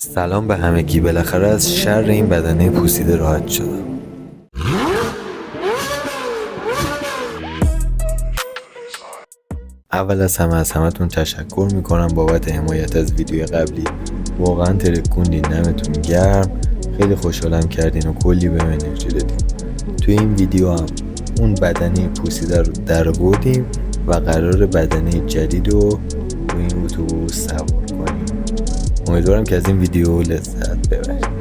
سلام به همگی. بالاخره از شر این بدنه پوسیده راحت شدم. اول از همتون تشکر میکنم بابت حمایت از ویدیو قبلی. واقعا ترکوندین، دمتون گرم. خیلی خوشحالم کردین و کلی بهم انرژی دادین. توی این ویدیو هم اون بدنه پوسیده رو درآوردیم و قرار بدنه جدید رو این اتوبوس سوار کنیم. امیدوارم که از این ویدیو لذت ببرید.